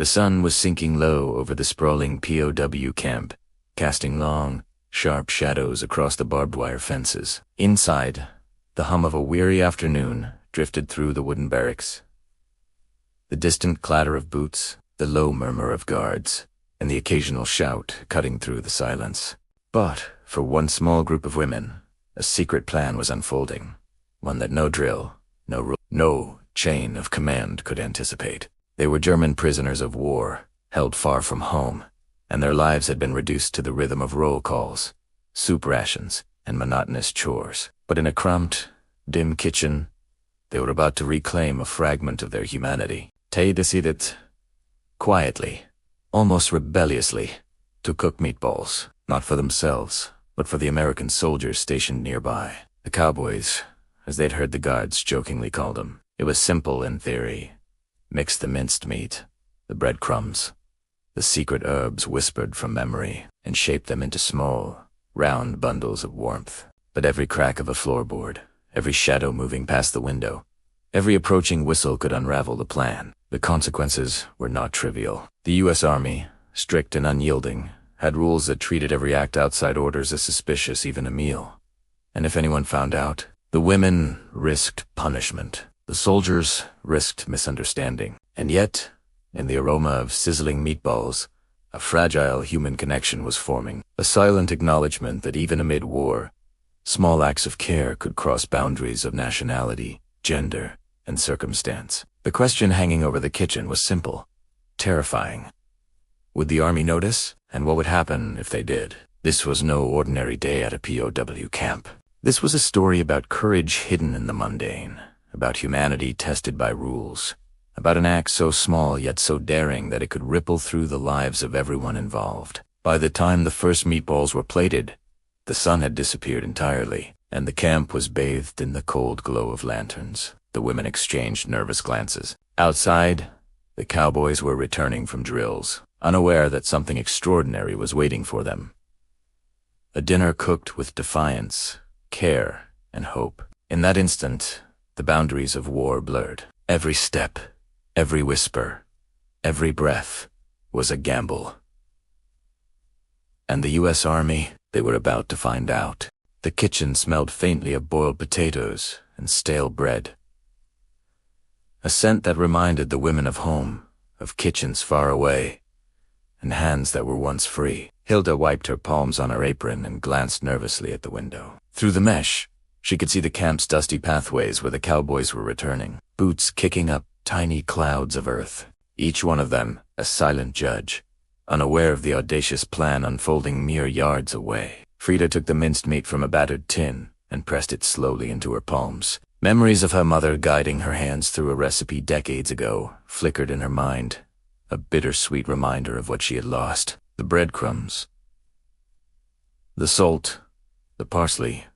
The sun was sinking low over the sprawling POW camp, casting long, sharp shadows across the barbed wire fences. Inside, the hum of a weary afternoon drifted through the wooden barracks. The distant clatter of boots, the low murmur of guards, and the occasional shout cutting through the silence. But, for one small group of women, a secret plan was unfolding, one that no drill, no rule, no chain of command could anticipate. They were German prisoners of war, held far from home, and their lives had been reduced to the rhythm of roll calls, soup rations, and monotonous chores. But in a cramped, dim kitchen, they were about to reclaim a fragment of their humanity. They decided, quietly, almost rebelliously, to cook meatballs, not for themselves, but for the American soldiers stationed nearby. The cowboys, as they'd heard the guards jokingly call them. It was simple in theory. Mix the minced meat, the breadcrumbs, the secret herbs whispered from memory, and shape them into small, round bundles of warmth. But every crack of a floorboard, every shadow moving past the window, every approaching whistle could unravel the plan. The consequences were not trivial. The U.S. Army, strict and unyielding, had rules that treated every act outside orders as suspicious, even a meal. And if anyone found out, the women risked punishment. The soldiers risked misunderstanding. And yet, in the aroma of sizzling meatballs, a fragile human connection was forming, a silent acknowledgement that even amid war, small acts of care could cross boundaries of nationality, gender, and circumstance. The question hanging over the kitchen was simple, terrifying. Would the Army notice? And what would happen if they did? This was no ordinary day at a POW camp. This was a story about courage hidden in the mundane, about humanity tested by rules, about an act so small yet so daring that it could ripple through the lives of everyone involved. By the time the first meatballs were plated, the sun had disappeared entirely, and the camp was bathed in the cold glow of lanterns. The women exchanged nervous glances. Outside, the cowboys were returning from drills, unaware that something extraordinary was waiting for them. A dinner cooked with defiance, care, and hope. In that instant, the boundaries of war blurred. Every step, every whisper, every breath was a gamble. And the U.S. Army, they were about to find out. The kitchen smelled faintly of boiled potatoes and stale bread. A scent that reminded the women of home, of kitchens far away, and hands that were once free. Hilda wiped her palms on her apron and glanced nervously at the window. Through the mesh, she could see the camp's dusty pathways where the cowboys were returning, boots kicking up tiny clouds of earth, each one of them a silent judge, unaware of the audacious plan unfolding mere yards away. Frida took the minced meat from a battered tin and pressed it slowly into her palms. Memories of her mother guiding her hands through a recipe decades ago flickered in her mind, a bittersweet reminder of what she had lost. The breadcrumbs, the salt, the parsley,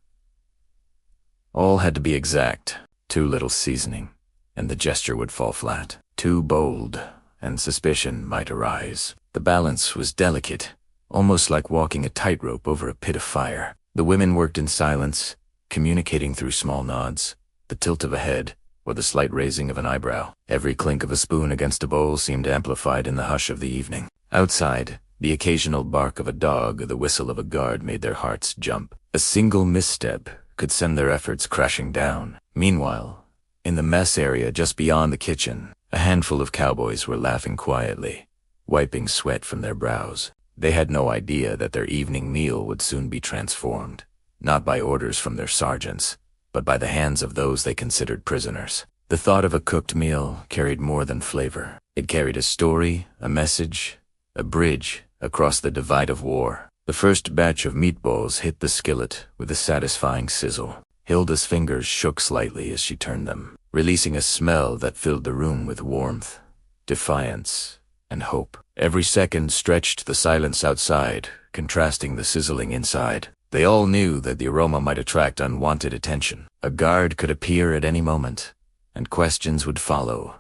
all had to be exact. Too little seasoning, and the gesture would fall flat. Too bold, and suspicion might arise. The balance was delicate, almost like walking a tightrope over a pit of fire. The women worked in silence, communicating through small nods, the tilt of a head, or the slight raising of an eyebrow. Every clink of a spoon against a bowl seemed amplified in the hush of the evening. Outside, the occasional bark of a dog or the whistle of a guard made their hearts jump. A single misstep could send their efforts crashing down. Meanwhile, in the mess area just beyond the kitchen, a handful of cowboys were laughing quietly, wiping sweat from their brows. They had no idea that their evening meal would soon be transformed, not by orders from their sergeants, but by the hands of those they considered prisoners. The thought of a cooked meal carried more than flavor. It carried a story, a message, a bridge across the divide of war. The first batch of meatballs hit the skillet with a satisfying sizzle. Hilda's fingers shook slightly as she turned them, releasing a smell that filled the room with warmth, defiance, and hope. Every second stretched the silence outside, contrasting the sizzling inside. They all knew that the aroma might attract unwanted attention. A guard could appear at any moment, and questions would follow.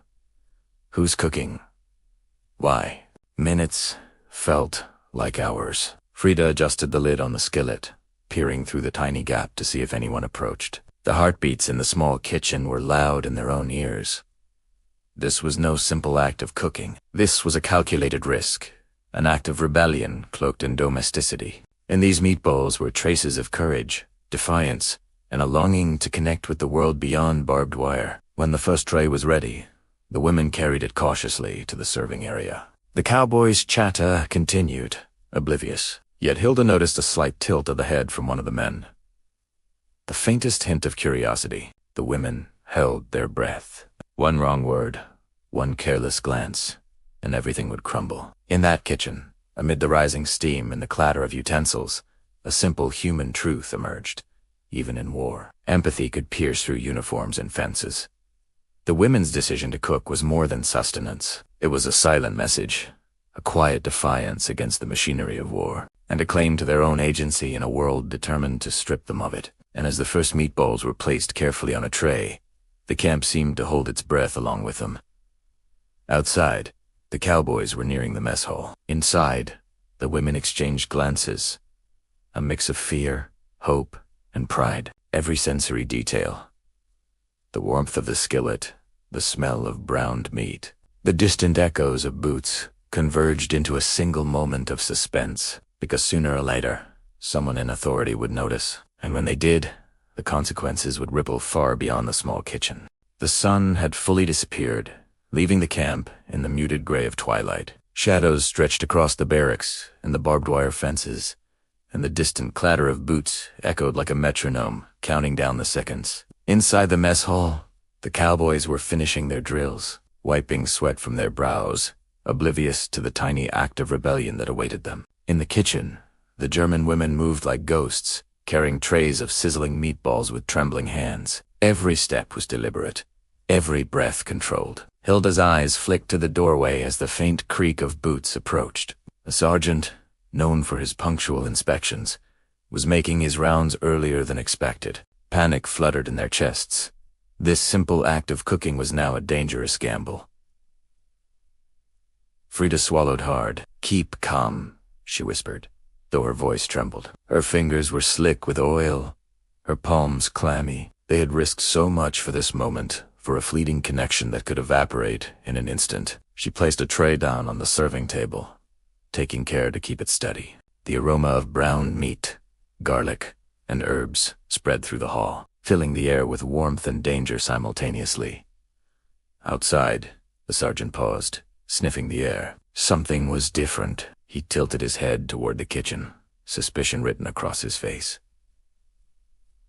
Who's cooking? Why? Minutes felt like hours. Frida adjusted the lid on the skillet, peering through the tiny gap to see if anyone approached. The heartbeats in the small kitchen were loud in their own ears. This was no simple act of cooking. This was a calculated risk, an act of rebellion cloaked in domesticity. In these meatballs were traces of courage, defiance, and a longing to connect with the world beyond barbed wire. When the first tray was ready, the women carried it cautiously to the serving area. The cowboys' chatter continued, oblivious. Yet Hilda noticed a slight tilt of the head from one of the men. The faintest hint of curiosity. The women held their breath. One wrong word, one careless glance, and everything would crumble. In that kitchen, amid the rising steam and the clatter of utensils, a simple human truth emerged. Even in war, empathy could pierce through uniforms and fences. The women's decision to cook was more than sustenance. It was a silent message, a quiet defiance against the machinery of war, and a claim to their own agency in a world determined to strip them of it. And as the first meatballs were placed carefully on a tray, the camp seemed to hold its breath along with them. Outside, the cowboys were nearing the mess hall. Inside, the women exchanged glances, a mix of fear, hope, and pride. Every sensory detail. The warmth of the skillet, the smell of browned meat, the distant echoes of boots converged into a single moment of suspense, because sooner or later, someone in authority would notice. And when they did, the consequences would ripple far beyond the small kitchen. The sun had fully disappeared, leaving the camp in the muted gray of twilight. Shadows stretched across the barracks and the barbed wire fences, and the distant clatter of boots echoed like a metronome, counting down the seconds. Inside the mess hall, the cowboys were finishing their drills, wiping sweat from their brows, oblivious to the tiny act of rebellion that awaited them. In the kitchen, the German women moved like ghosts, carrying trays of sizzling meatballs with trembling hands. Every step was deliberate, every breath controlled. Hilda's eyes flicked to the doorway as the faint creak of boots approached. The sergeant, known for his punctual inspections, was making his rounds earlier than expected. Panic fluttered in their chests. This simple act of cooking was now a dangerous gamble. Frida swallowed hard. "Keep calm," she whispered, though her voice trembled. Her fingers were slick with oil, her palms clammy. They had risked so much for this moment, for a fleeting connection that could evaporate in an instant. She placed a tray down on the serving table, taking care to keep it steady. The aroma of browned meat, garlic, and herbs spread through the hall, filling the air with warmth and danger simultaneously. Outside, the sergeant paused, sniffing the air. Something was different. He tilted his head toward the kitchen, suspicion written across his face.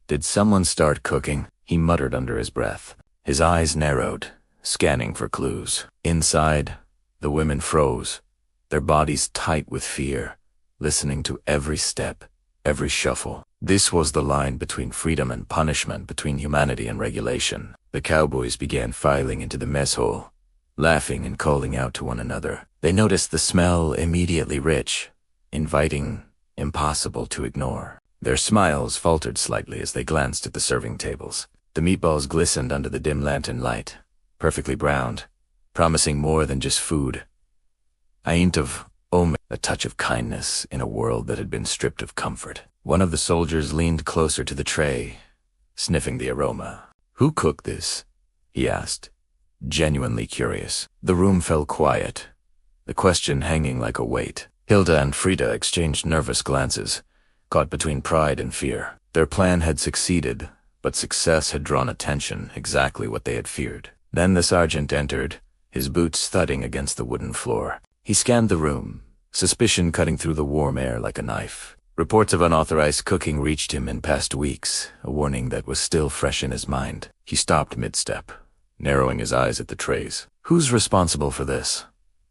"Did someone start cooking?" he muttered under his breath. His eyes narrowed, scanning for clues. Inside, the women froze, their bodies tight with fear, listening to every step, every shuffle. This was the line between freedom and punishment, between humanity and regulation. The cowboys began filing into the mess hall, laughing and calling out to one another. They noticed the smell, immediately rich, inviting, impossible to ignore. Their smiles faltered slightly as they glanced at the serving tables. The meatballs glistened under the dim lantern light, perfectly browned, promising more than just food. A hint of a touch of kindness in a world that had been stripped of comfort. One of the soldiers leaned closer to the tray, sniffing the aroma. "Who cooked this?" he asked, genuinely curious. The room fell quiet, the question hanging like a weight. Hilda and Frida exchanged nervous glances, caught between pride and fear. Their plan had succeeded, but success had drawn attention, exactly what they had feared. Then the sergeant entered, his boots thudding against the wooden floor. He scanned the room, suspicion cutting through the warm air like a knife. Reports of unauthorized cooking reached him in past weeks, a warning that was still fresh in his mind. He stopped mid-step, narrowing his eyes at the trays. "Who's responsible for this?"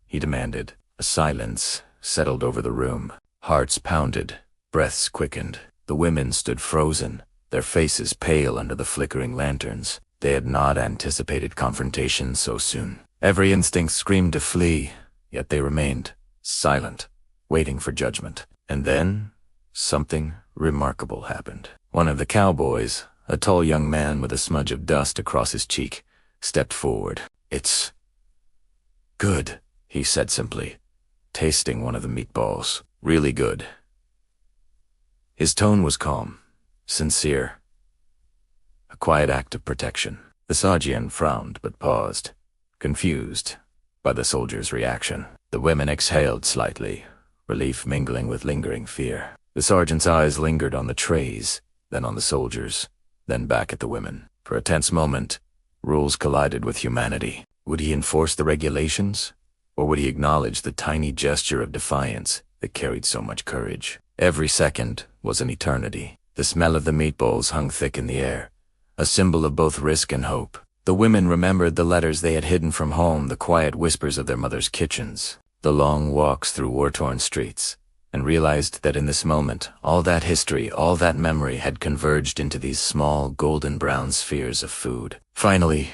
he demanded. A silence settled over the room. Hearts pounded, breaths quickened. The women stood frozen, their faces pale under the flickering lanterns. They had not anticipated confrontation so soon. Every instinct screamed to flee, yet they remained silent, waiting for judgment. And then, something remarkable happened. One of the cowboys, a tall young man with a smudge of dust across his cheek, stepped forward. "It's good," he said simply, tasting one of the meatballs. "Really good." His tone was calm, sincere, a quiet act of protection. The sergeant frowned but paused, confused by the soldiers' reaction. The women exhaled slightly, relief mingling with lingering fear. The sergeant's eyes lingered on the trays, then on the soldiers, then back at the women. For a tense moment, rules collided with humanity. Would he enforce the regulations, or would he acknowledge the tiny gesture of defiance that carried so much courage? Every second was an eternity. The smell of the meatballs hung thick in the air, a symbol of both risk and hope. The women remembered the letters they had hidden from home, the quiet whispers of their mothers' kitchens, the long walks through war-torn streets, and realized that in this moment, all that history, all that memory had converged into these small, golden-brown spheres of food. Finally,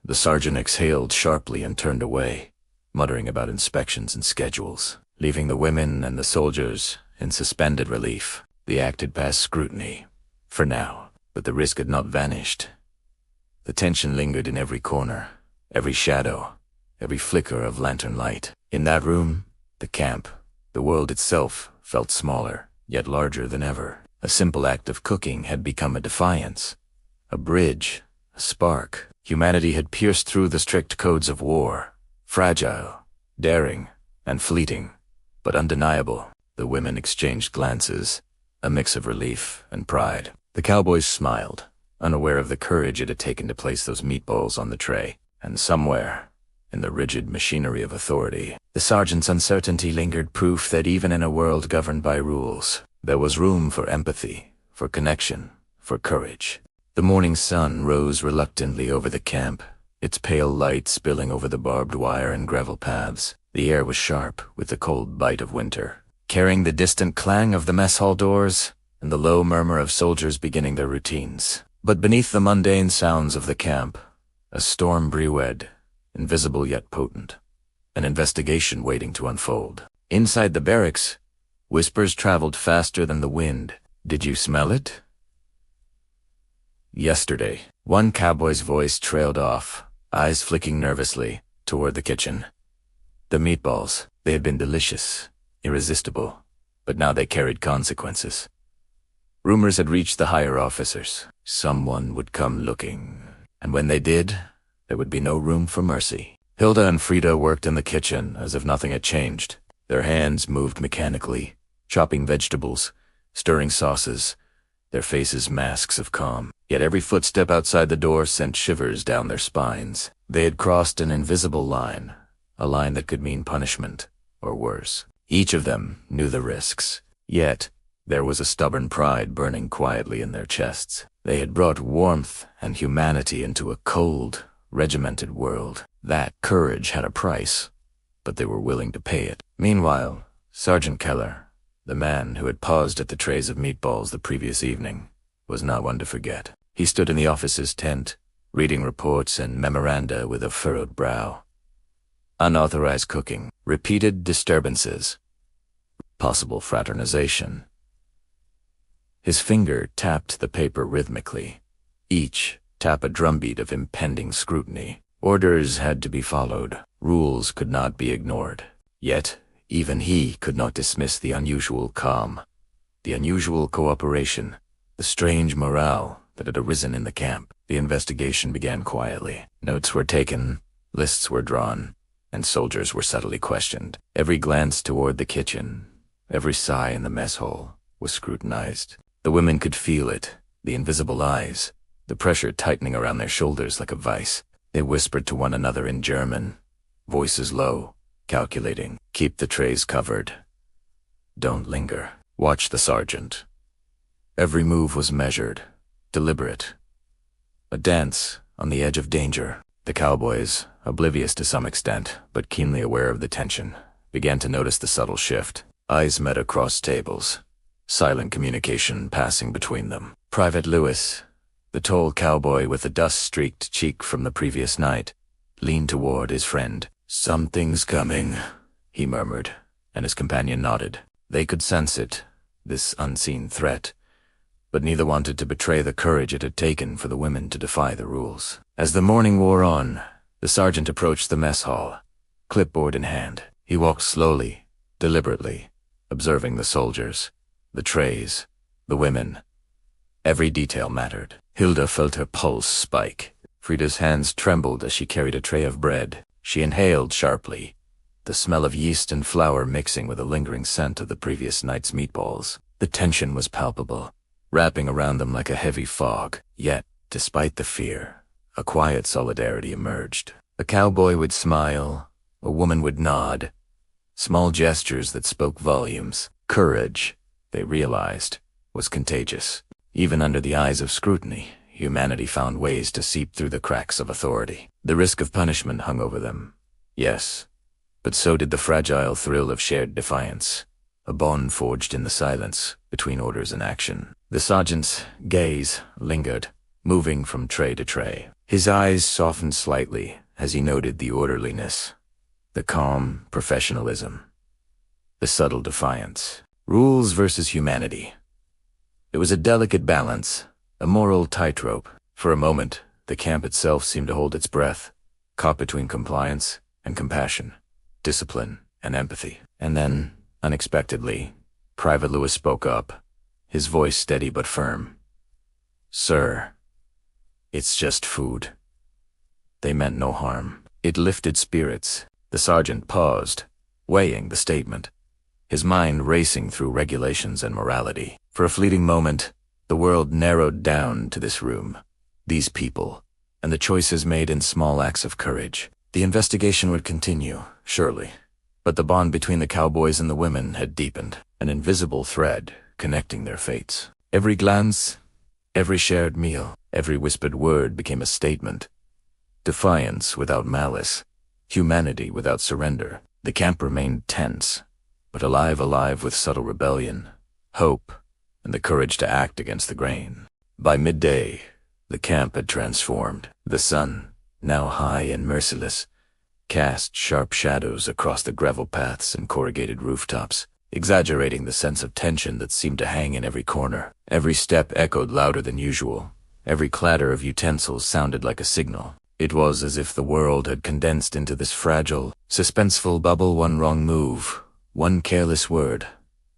the sergeant exhaled sharply and turned away, muttering about inspections and schedules, leaving the women and the soldiers in suspended relief. The act had passed scrutiny, for now, but the risk had not vanished. The tension lingered in every corner, every shadow, every flicker of lantern light. In that room, the camp, the world itself felt smaller, yet larger than ever. A simple act of cooking had become a defiance, a bridge, a spark. Humanity had pierced through the strict codes of war, fragile, daring, and fleeting, but undeniable. The women exchanged glances, a mix of relief and pride. The cowboys smiled, unaware of the courage it had taken to place those meatballs on the tray. And somewhere, in the rigid machinery of authority, the sergeant's uncertainty lingered, proof that even in a world governed by rules, there was room for empathy, for connection, for courage. The morning sun rose reluctantly over the camp, its pale light spilling over the barbed wire and gravel paths. The air was sharp with the cold bite of winter, carrying the distant clang of the mess hall doors and the low murmur of soldiers beginning their routines. But beneath the mundane sounds of the camp, a storm brewed, invisible yet potent, an investigation waiting to unfold. Inside the barracks, whispers traveled faster than the wind. "Did you smell it?" "Yesterday." One cowboy's voice trailed off, eyes flicking nervously toward the kitchen. The meatballs, they had been delicious, irresistible, but now they carried consequences. Rumors had reached the higher officers. Someone would come looking, and when they did, there would be no room for mercy. Hilda and Frida worked in the kitchen as if nothing had changed. Their hands moved mechanically, chopping vegetables, stirring sauces, their faces masks of calm. Yet every footstep outside the door sent shivers down their spines. They had crossed an invisible line, a line that could mean punishment, or worse. Each of them knew the risks, yet there was a stubborn pride burning quietly in their chests. They had brought warmth and humanity into a cold, regimented world. That courage had a price, but they were willing to pay it. Meanwhile, Sergeant Keller, the man who had paused at the trays of meatballs the previous evening, was not one to forget. He stood in the officer's tent, reading reports and memoranda with a furrowed brow. Unauthorized cooking, repeated disturbances, possible fraternization. His finger tapped the paper rhythmically, each tap a drumbeat of impending scrutiny. Orders had to be followed, rules could not be ignored. Yet, even he could not dismiss the unusual calm, the unusual cooperation, the strange morale that had arisen in the camp. The investigation began quietly. Notes were taken, lists were drawn, and soldiers were subtly questioned. Every glance toward the kitchen, every sigh in the mess hall, was scrutinized. The women could feel it, the invisible eyes, the pressure tightening around their shoulders like a vice. They whispered to one another in German, voices low, calculating. "Keep the trays covered. Don't linger. Watch the sergeant." Every move was measured, deliberate. A dance on the edge of danger. The cowboys, oblivious to some extent, but keenly aware of the tension, began to notice the subtle shift. Eyes met across tables, silent communication passing between them. Private Lewis, the tall cowboy with the dust-streaked cheek from the previous night, leaned toward his friend. "Something's coming," he murmured, and his companion nodded. They could sense it, this unseen threat, but neither wanted to betray the courage it had taken for the women to defy the rules. As the morning wore on, the sergeant approached the mess hall, clipboard in hand. He walked slowly, deliberately, observing the soldiers, the trays, the women. Every detail mattered. Hilda felt her pulse spike. Frida's hands trembled as she carried a tray of bread. She inhaled sharply, the smell of yeast and flour mixing with a lingering scent of the previous night's meatballs. The tension was palpable, wrapping around them like a heavy fog. Yet, despite the fear, a quiet solidarity emerged. A cowboy would smile, a woman would nod, small gestures that spoke volumes. Courage, they realized, was contagious. Even under the eyes of scrutiny, humanity found ways to seep through the cracks of authority. The risk of punishment hung over them. Yes, but so did the fragile thrill of shared defiance, a bond forged in the silence between orders and action. The sergeant's gaze lingered, moving from tray to tray. His eyes softened slightly as he noted the orderliness, the calm professionalism, the subtle defiance. Rules versus humanity. It was a delicate balance, a moral tightrope. For a moment, the camp itself seemed to hold its breath, caught between compliance and compassion, discipline and empathy. And then, unexpectedly, Private Lewis spoke up, his voice steady but firm. "Sir, it's just food." They meant no harm. It lifted spirits. The sergeant paused, weighing the statement, his mind racing through regulations and morality. For a fleeting moment, the world narrowed down to this room, these people, and the choices made in small acts of courage. The investigation would continue, surely, but the bond between the cowboys and the women had deepened, an invisible thread connecting their fates. Every glance, every shared meal, every whispered word became a statement. Defiance without malice, humanity without surrender. The camp remained tense, but alive with subtle rebellion, hope, and the courage to act against the grain. By midday, the camp had transformed. The sun, now high and merciless, cast sharp shadows across the gravel paths and corrugated rooftops, exaggerating the sense of tension that seemed to hang in every corner. Every step echoed louder than usual. Every clatter of utensils sounded like a signal. It was as if the world had condensed into this fragile, suspenseful bubble. One wrong move, one careless word,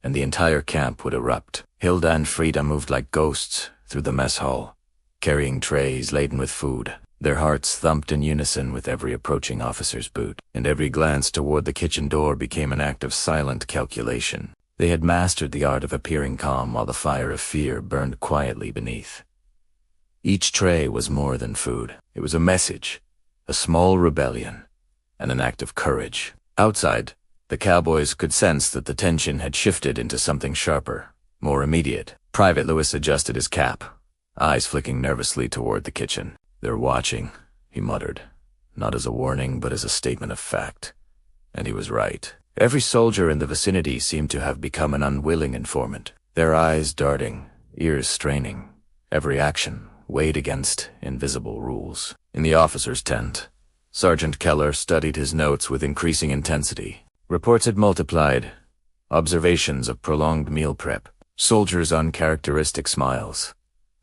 and the entire camp would erupt. Hilda and Frida moved like ghosts through the mess hall, carrying trays laden with food. Their hearts thumped in unison with every approaching officer's boot, and every glance toward the kitchen door became an act of silent calculation. They had mastered the art of appearing calm while the fire of fear burned quietly beneath. Each tray was more than food. It was a message, a small rebellion, and an act of courage. Outside, the cowboys could sense that the tension had shifted into something sharper, more immediate. Private Lewis adjusted his cap, eyes flicking nervously toward the kitchen. "They're watching," he muttered, not as a warning but as a statement of fact. And he was right. Every soldier in the vicinity seemed to have become an unwilling informant, their eyes darting, ears straining, every action weighed against invisible rules. In the officer's tent, Sergeant Keller studied his notes with increasing intensity. Reports had multiplied, observations of prolonged meal prep, soldiers' uncharacteristic smiles,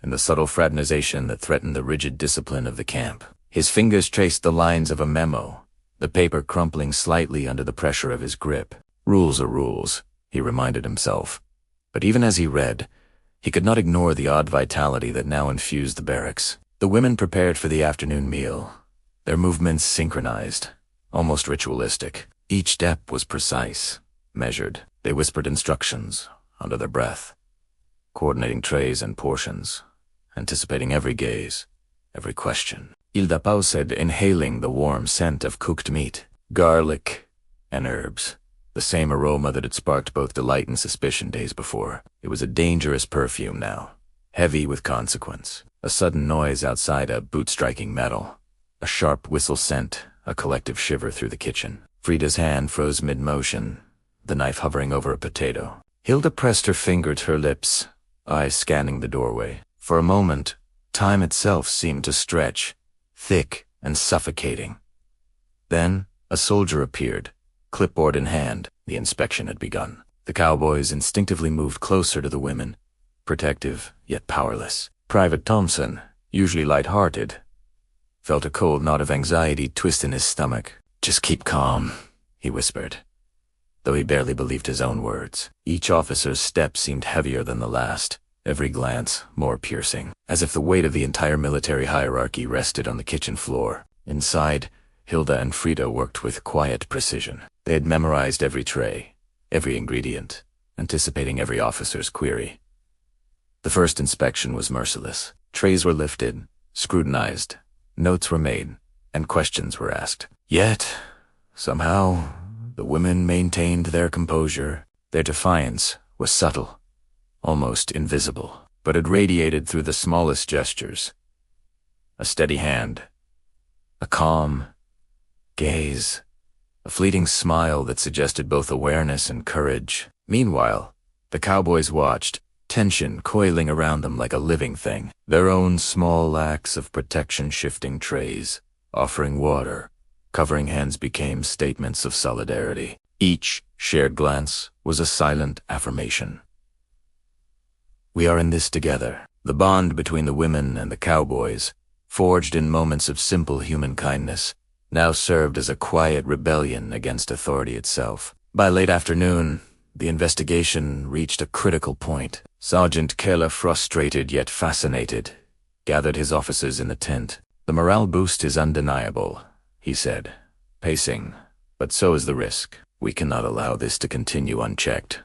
and the subtle fraternization that threatened the rigid discipline of the camp. His fingers traced the lines of a memo, the paper crumpling slightly under the pressure of his grip. Rules are rules, he reminded himself. But even as he read, he could not ignore the odd vitality that now infused the barracks. The women prepared for the afternoon meal, their movements synchronized, almost ritualistic. Each step was precise, measured. They whispered instructions under their breath, coordinating trays and portions, anticipating every gaze, every question. Hilda paused, inhaling the warm scent of cooked meat, garlic, and herbs, the same aroma that had sparked both delight and suspicion days before. It was a dangerous perfume now, heavy with consequence. A sudden noise outside, a boot striking metal, a sharp whistle sent a collective shiver through the kitchen. Frida's hand froze mid-motion, the knife hovering over a potato. Hilda pressed her finger to her lips, eyes scanning the doorway. For a moment, time itself seemed to stretch, thick and suffocating. Then, a soldier appeared, clipboard in hand. The inspection had begun. The cowboys instinctively moved closer to the women, protective yet powerless. Private Thompson, usually light-hearted, felt a cold knot of anxiety twist in his stomach. "Just keep calm," he whispered, though he barely believed his own words. Each officer's step seemed heavier than the last, every glance more piercing, as if the weight of the entire military hierarchy rested on the kitchen floor. Inside, Hilda and Frida worked with quiet precision. They had memorized every tray, every ingredient, anticipating every officer's query. The first inspection was merciless. Trays were lifted, scrutinized, notes were made, and questions were asked. Yet, somehow, the women maintained their composure. Their defiance was subtle, almost invisible, but it radiated through the smallest gestures. A steady hand, a calm gaze, a fleeting smile that suggested both awareness and courage. Meanwhile, the cowboys watched, tension coiling around them like a living thing. Their own small acts of protection, shifting trays, offering water, covering hands became statements of solidarity. Each shared glance was a silent affirmation. We are in this together. The bond between the women and the cowboys, forged in moments of simple human kindness, now served as a quiet rebellion against authority itself. By late afternoon, the investigation reached a critical point. Sergeant Keller, frustrated yet fascinated, gathered his officers in the tent. The morale boost is undeniable, he said, pacing, but so is the risk. We cannot allow this to continue unchecked.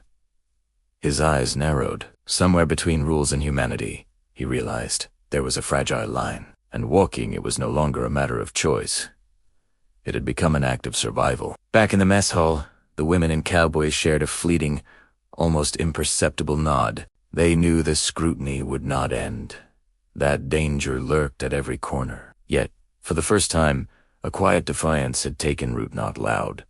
His eyes narrowed. Somewhere between rules and humanity, he realized, there was a fragile line, and walking it was no longer a matter of choice. It had become an act of survival. Back in the mess hall, the women and cowboys shared a fleeting, almost imperceptible nod. They knew the scrutiny would not end. That danger lurked at every corner. Yet, for the first time, a quiet defiance had taken root, not loud,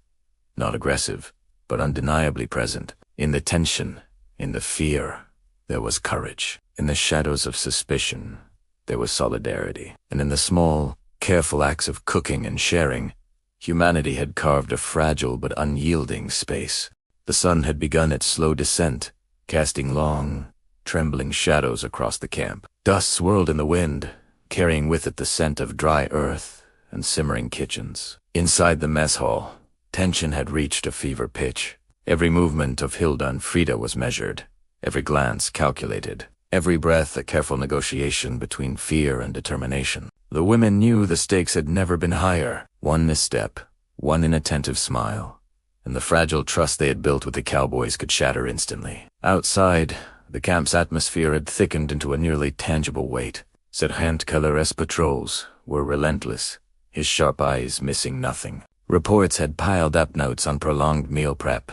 not aggressive, but undeniably present. In the tension, in the fear, there was courage. In the shadows of suspicion, there was solidarity. And in the small, careful acts of cooking and sharing, humanity had carved a fragile but unyielding space. The sun had begun its slow descent, casting long, trembling shadows across the camp. Dust swirled in the wind, carrying with it the scent of dry earth and simmering kitchens. Inside the mess hall, tension had reached a fever pitch. Every movement of Hilda and Frida was measured, every glance calculated, every breath a careful negotiation between fear and determination. The women knew the stakes had never been higher. One misstep, one inattentive smile, and the fragile trust they had built with the cowboys could shatter instantly. Outside, the camp's atmosphere had thickened into a nearly tangible weight. Sergeant Keller's patrols were relentless, his sharp eyes missing nothing. Reports had piled up, notes on prolonged meal prep,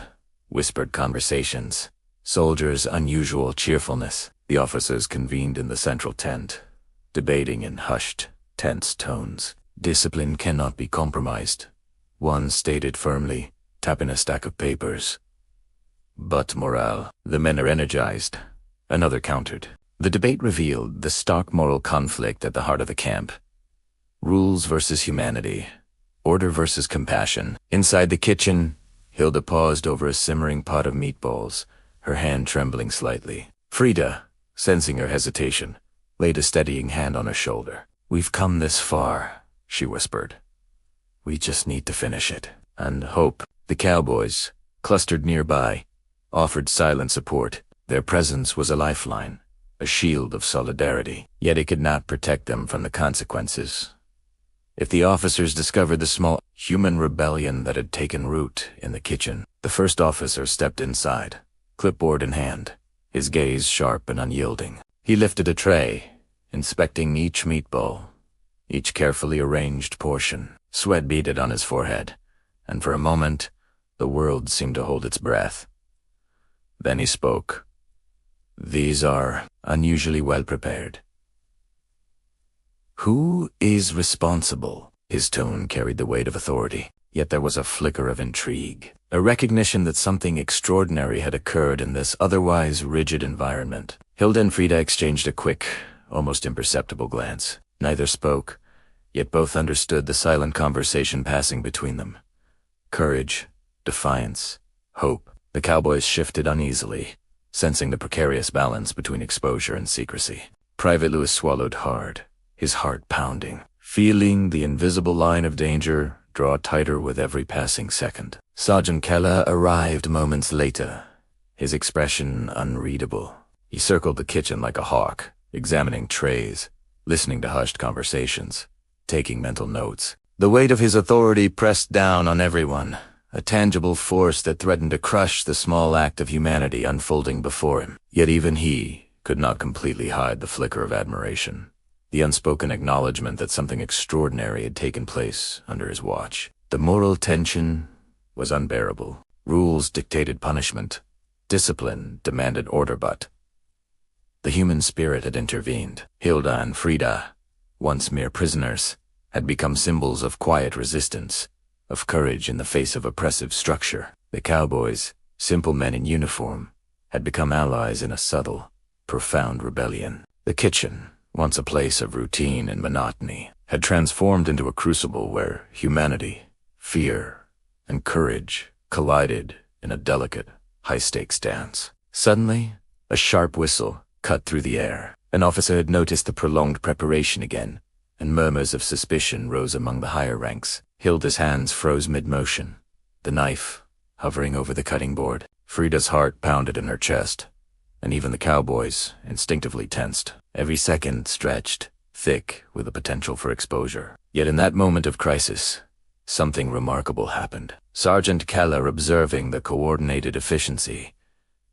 whispered conversations, soldiers' unusual cheerfulness. The officers convened in the central tent, debating in hushed, tense tones. Discipline cannot be compromised, one stated firmly, tapping a stack of papers. But morale. The men are energized, another countered. The debate revealed the stark moral conflict at the heart of the camp. Rules versus humanity, order versus compassion. Inside the kitchen, Hilda paused over a simmering pot of meatballs, her hand trembling slightly. Frida, sensing her hesitation, laid a steadying hand on her shoulder. We've come this far, she whispered. We just need to finish it. And Hope, the cowboys, clustered nearby, offered silent support. Their presence was a lifeline, a shield of solidarity. Yet it could not protect them from the consequences. If the officers discovered the small human rebellion that had taken root in the kitchen, the first officer stepped inside, clipboard in hand, his gaze sharp and unyielding. He lifted a tray, inspecting each meatball, each carefully arranged portion. Sweat beaded on his forehead, and for a moment, the world seemed to hold its breath. Then he spoke. These are unusually well prepared. Who is responsible? His tone carried the weight of authority, yet there was a flicker of intrigue, a recognition that something extraordinary had occurred in this otherwise rigid environment. Hilda and Frida exchanged a quick, almost imperceptible glance. Neither spoke, yet both understood the silent conversation passing between them. Courage, defiance, hope. The cowboys shifted uneasily, sensing the precarious balance between exposure and secrecy. Private Lewis swallowed hard, his heart pounding, feeling the invisible line of danger draw tighter with every passing second. Sergeant Keller arrived moments later, his expression unreadable. He circled the kitchen like a hawk, examining trays, listening to hushed conversations, taking mental notes. The weight of his authority pressed down on everyone, a tangible force that threatened to crush the small act of humanity unfolding before him. Yet even he could not completely hide the flicker of admiration, the unspoken acknowledgement that something extraordinary had taken place under his watch. The moral tension was unbearable. Rules dictated punishment. Discipline demanded order, but the human spirit had intervened. Hilda and Frida, once mere prisoners, had become symbols of quiet resistance, of courage in the face of oppressive structure. The cowboys, simple men in uniform, had become allies in a subtle, profound rebellion. The kitchen, once a place of routine and monotony, had transformed into a crucible where humanity, fear, and courage collided in a delicate, high-stakes dance. Suddenly, a sharp whistle cut through the air. An officer had noticed the prolonged preparation again, and murmurs of suspicion rose among the higher ranks. Hilda's hands froze mid-motion, the knife hovering over the cutting board. Frida's heart pounded in her chest, and even the cowboys instinctively tensed. Every second stretched, thick with the potential for exposure. Yet in that moment of crisis, something remarkable happened. Sergeant Keller, observing the coordinated efficiency,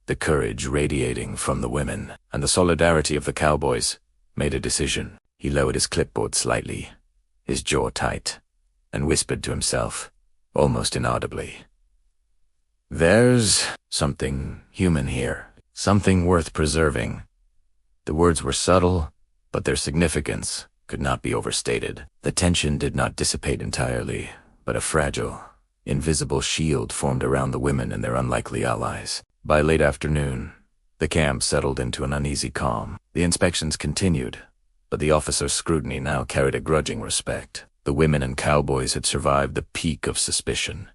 the courage radiating from the women, and the solidarity of the cowboys, made a decision. He lowered his clipboard slightly, his jaw tight, and whispered to himself, almost inaudibly, "There's something human here, something worth preserving." The words were subtle, but their significance could not be overstated. The tension did not dissipate entirely, but a fragile, invisible shield formed around the women and their unlikely allies. By late afternoon, the camp settled into an uneasy calm. The inspections continued, but the officer's scrutiny now carried a grudging respect. The women and cowboys had survived the peak of suspicion,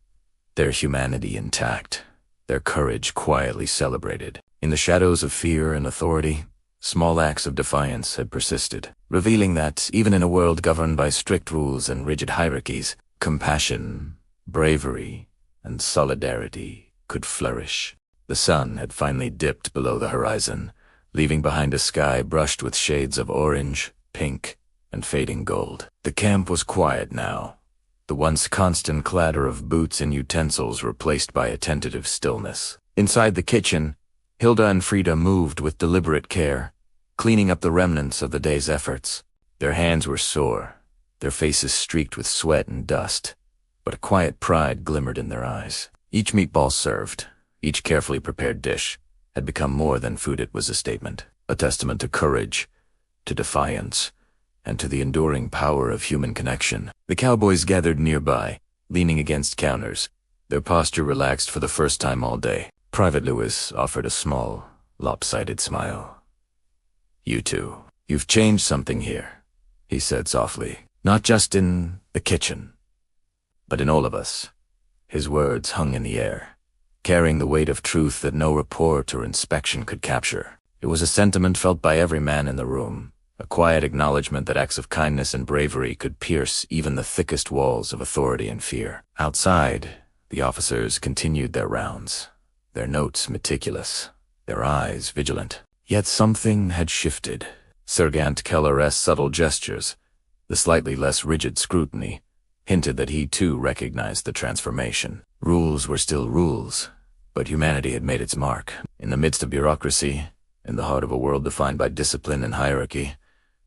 their humanity intact, their courage quietly celebrated. In the shadows of fear and authority, small acts of defiance had persisted, revealing that, even in a world governed by strict rules and rigid hierarchies, compassion, bravery, and solidarity could flourish. The sun had finally dipped below the horizon, leaving behind a sky brushed with shades of orange, pink, and fading gold. The camp was quiet now, the once constant clatter of boots and utensils replaced by a tentative stillness. Inside the kitchen, Hilda and Frida moved with deliberate care, cleaning up the remnants of the day's efforts. Their hands were sore, their faces streaked with sweat and dust, but a quiet pride glimmered in their eyes. Each meatball served, each carefully prepared dish, had become more than food. It was a statement, a testament to courage, to defiance, and to the enduring power of human connection. The cowboys gathered nearby, leaning against counters, their posture relaxed for the first time all day. Private Lewis offered a small, lopsided smile. "You two, you've changed something here," he said softly. "Not just in the kitchen, but in all of us." His words hung in the air, carrying the weight of truth that no report or inspection could capture. It was a sentiment felt by every man in the room, a quiet acknowledgement that acts of kindness and bravery could pierce even the thickest walls of authority and fear. Outside, the officers continued their rounds, their notes meticulous, their eyes vigilant. Yet something had shifted. Sergeant Keller's subtle gestures, the slightly less rigid scrutiny, hinted that he too recognized the transformation. Rules were still rules, but humanity had made its mark. In the midst of bureaucracy, in the heart of a world defined by discipline and hierarchy,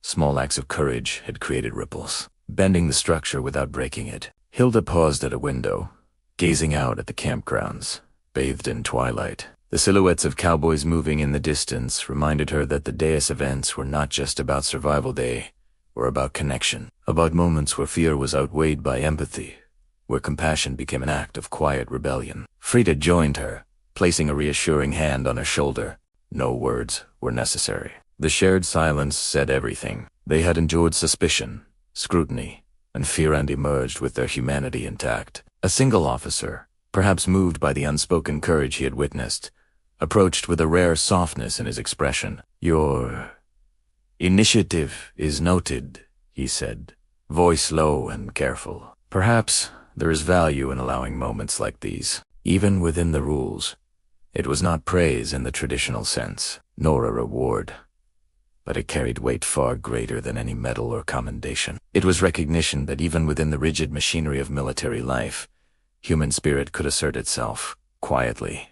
small acts of courage had created ripples, bending the structure without breaking it. Hilda paused at a window, gazing out at the campgrounds, bathed in twilight. The silhouettes of cowboys moving in the distance reminded her that the day's events were not just about survival day, or about connection, about moments where fear was outweighed by empathy, where compassion became an act of quiet rebellion. Frida joined her, placing a reassuring hand on her shoulder. No words were necessary. The shared silence said everything. They had endured suspicion, scrutiny, and fear and emerged with their humanity intact. A single officer, perhaps moved by the unspoken courage he had witnessed, approached with a rare softness in his expression. "Your initiative is noted," he said, voice low and careful. "Perhaps there is value in allowing moments like these, even within the rules." It was not praise in the traditional sense, nor a reward, but it carried weight far greater than any medal or commendation. It was recognition that even within the rigid machinery of military life, human spirit could assert itself, quietly,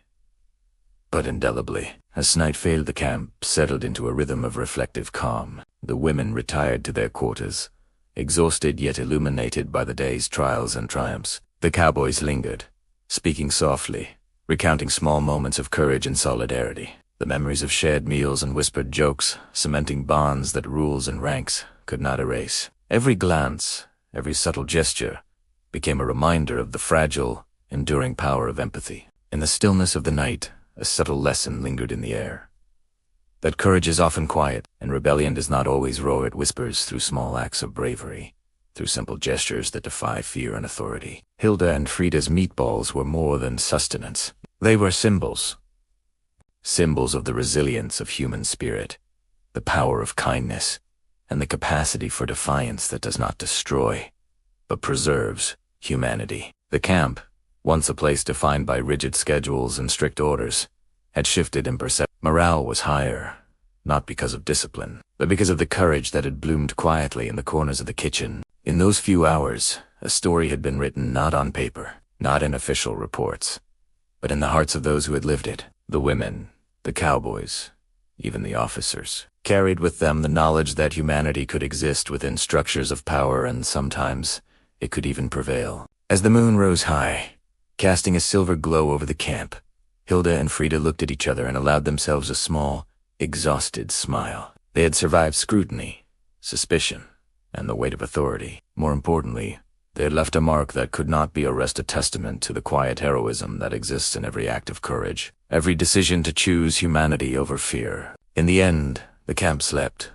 but indelibly. As night failed, the camp settled into a rhythm of reflective calm. The women retired to their quarters, exhausted yet illuminated by the day's trials and triumphs. The cowboys lingered, speaking softly, recounting small moments of courage and solidarity. The memories of shared meals and whispered jokes, cementing bonds that rules and ranks could not erase. Every glance, every subtle gesture, became a reminder of the fragile, enduring power of empathy. In the stillness of the night, a subtle lesson lingered in the air. That courage is often quiet, and rebellion does not always roar. It whispers through small acts of bravery, through simple gestures that defy fear and authority. Hilda and Frida's meatballs were more than sustenance. They were symbols. Symbols of the resilience of human spirit, the power of kindness, and the capacity for defiance that does not destroy, but preserves humanity. The camp, once a place defined by rigid schedules and strict orders, had shifted in perception. Morale was higher, not because of discipline, but because of the courage that had bloomed quietly in the corners of the kitchen. In those few hours, a story had been written not on paper, not in official reports, but in the hearts of those who had lived it. The women, the cowboys, even the officers, carried with them the knowledge that humanity could exist within structures of power, and sometimes it could even prevail. As the moon rose high, casting a silver glow over the camp, Hilda and Frida looked at each other and allowed themselves a small, exhausted smile. They had survived scrutiny, suspicion, and the weight of authority. More importantly, they had left a mark that could not be erased, a testament to the quiet heroism that exists in every act of courage, every decision to choose humanity over fear. In the end, the camp slept,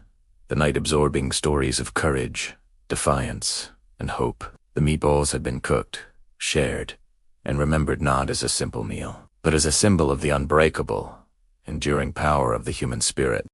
the night absorbing stories of courage, defiance, and hope. The meatballs had been cooked, shared, and remembered not as a simple meal, but as a symbol of the unbreakable, enduring power of the human spirit.